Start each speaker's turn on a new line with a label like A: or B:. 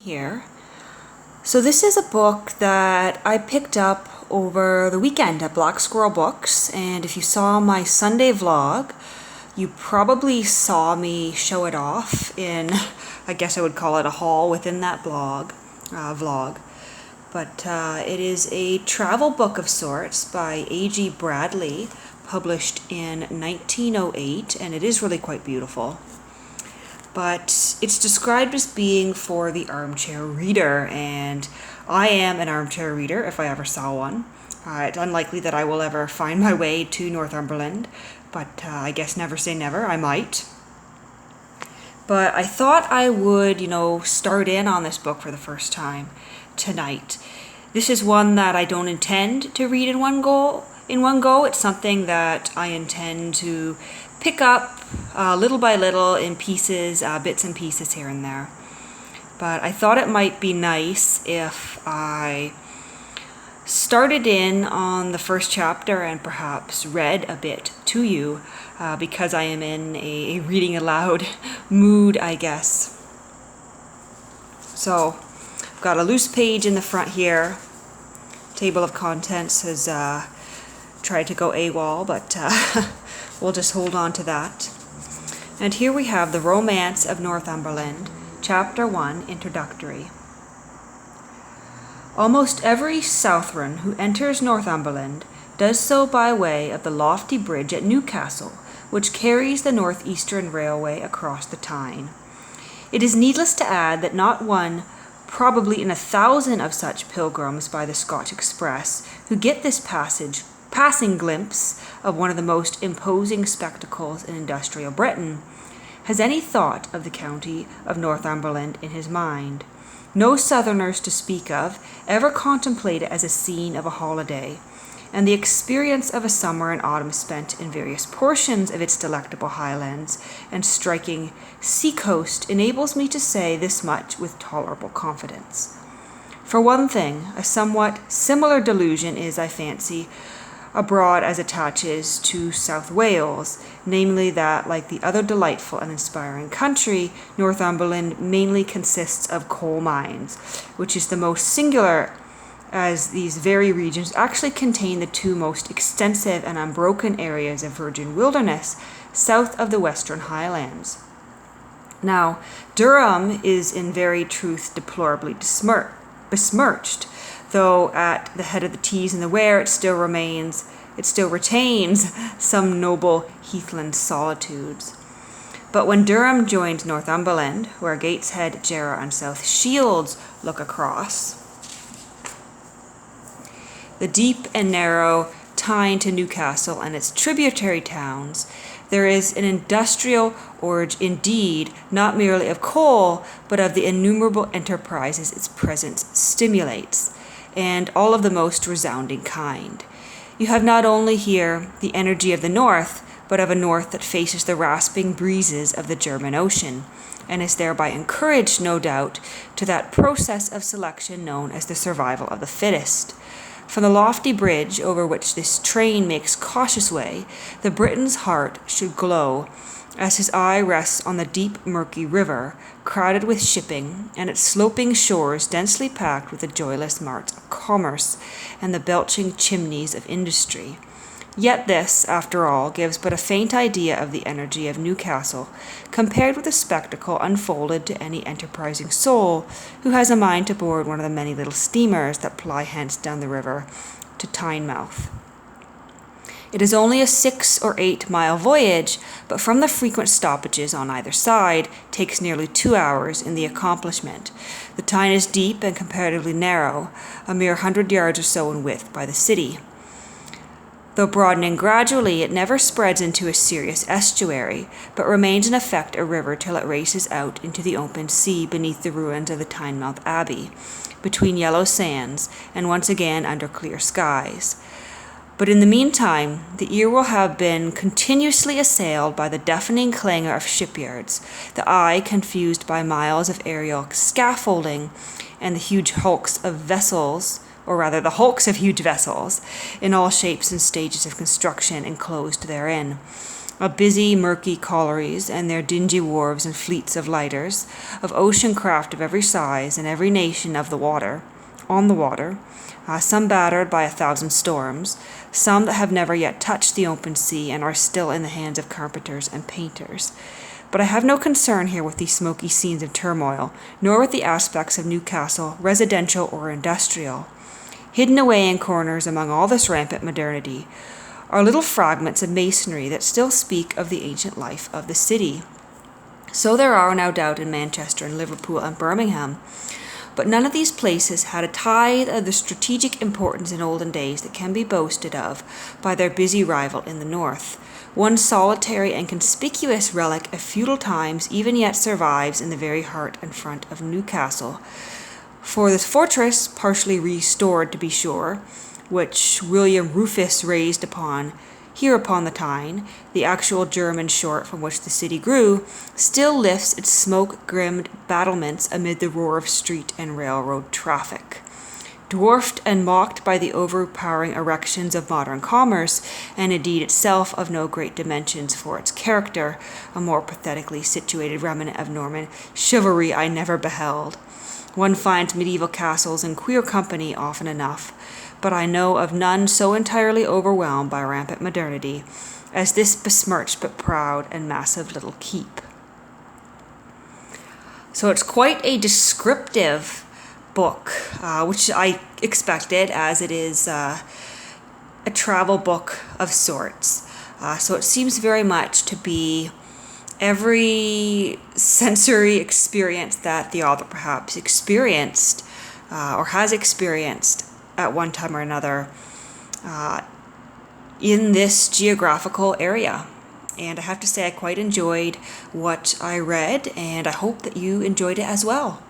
A: Here. So this is a book that I picked up over the weekend at Black Squirrel Books, and if you saw my Sunday vlog, you probably saw me show it off in, I guess I would call it a haul within that vlog. But it is a travel book of sorts by A.G. Bradley, published in 1908, and it is really quite beautiful. But it's described as being for the armchair reader, and I am an armchair reader if I ever saw one. It's unlikely that I will ever find my way to Northumberland, but I guess never say never, I might. But I thought I would, start in on this book for the first time tonight. This is one that I don't intend to read in one go. It's something that I intend to pick up little by little in pieces, bits and pieces here and there. But I thought it might be nice if I started in on the first chapter and perhaps read a bit to you because I am in a reading aloud mood, I guess. So I've got a loose page in the front here. Table of contents has tried to go AWOL, but we'll just hold on to that. And here we have The Romance of Northumberland, Chapter 1, Introductory. Almost every Southron who enters Northumberland does so by way of the lofty bridge at Newcastle, which carries the North-Eastern Railway across the Tyne. It is needless to add that not one, probably in 1,000 of such pilgrims by the Scotch Express, who get this passing glimpse of one of the most imposing spectacles in industrial Britain, has any thought of the county of Northumberland in his mind. No Southerners to speak of ever contemplate it as a scene of a holiday, and the experience of a summer and autumn spent in various portions of its delectable highlands and striking sea-coast enables me to say this much with tolerable confidence. For one thing, a somewhat similar delusion is, I fancy, abroad as attaches to South Wales, namely that, like the other delightful and inspiring country, Northumberland mainly consists of coal mines, which is the most singular, as these very regions actually contain the two most extensive and unbroken areas of virgin wilderness south of the Western Highlands. Now, Durham is in very truth deplorably besmirched, though at the head of the Tees and the Wear it still retains some noble heathland solitudes. But when Durham joins Northumberland, where Gateshead, Jarrow, and South Shields look across the deep and narrow Tyne to Newcastle and its tributary towns, there is an industrial orge indeed, not merely of coal, but of the innumerable enterprises its presence stimulates, and all of the most resounding kind. You have not only here the energy of the north, but of a north that faces the rasping breezes of the German Ocean, and is thereby encouraged, no doubt, to that process of selection known as the survival of the fittest. From the lofty bridge over which this train makes cautious way, the Briton's heart should glow as his eye rests on the deep, murky river, crowded with shipping, and its sloping shores densely packed with the joyless marts of commerce and the belching chimneys of industry. Yet this, after all, gives but a faint idea of the energy of Newcastle, compared with the spectacle unfolded to any enterprising soul who has a mind to board one of the many little steamers that ply hence down the river to Tynemouth. It is only a 6 or 8 mile voyage, but from the frequent stoppages on either side, takes nearly 2 hours in the accomplishment. The Tyne is deep and comparatively narrow, a mere 100 yards or so in width by the city. Though broadening gradually, it never spreads into a serious estuary, but remains in effect a river till it races out into the open sea beneath the ruins of the Tynemouth Abbey, between yellow sands, and once again under clear skies. But in the meantime, the ear will have been continuously assailed by the deafening clangor of shipyards, the eye confused by miles of aerial scaffolding, and the huge hulks of vessels, or rather the hulks of huge vessels, in all shapes and stages of construction enclosed therein. of busy, murky collieries and their dingy wharves and fleets of lighters, of ocean craft of every size and every nation of the water, on the water, some battered by 1,000 storms, some that have never yet touched the open sea and are still in the hands of carpenters and painters. But I have no concern here with these smoky scenes of turmoil, nor with the aspects of Newcastle, residential or industrial. Hidden away in corners among all this rampant modernity are little fragments of masonry that still speak of the ancient life of the city. So there are, no doubt, in Manchester and Liverpool and Birmingham, but none of these places had a tithe of the strategic importance in olden days that can be boasted of by their busy rival in the north. One solitary and conspicuous relic of feudal times even yet survives in the very heart and front of Newcastle. For this fortress, partially restored to be sure, which William Rufus raised here upon the Tyne, the actual German shore from which the city grew, still lifts its smoke-grimmed battlements amid the roar of street and railroad traffic. Dwarfed and mocked by the overpowering erections of modern commerce, and indeed itself of no great dimensions for its character, a more pathetically situated remnant of Norman chivalry I never beheld. One finds medieval castles in queer company often enough, but I know of none so entirely overwhelmed by rampant modernity as this besmirched but proud and massive little keep. So it's quite a descriptive book, which I expected, as it is a travel book of sorts. So it seems very much to be every sensory experience that the author perhaps experienced or has experienced at one time or another in this geographical area. And I have to say I quite enjoyed what I read, and I hope that you enjoyed it as well.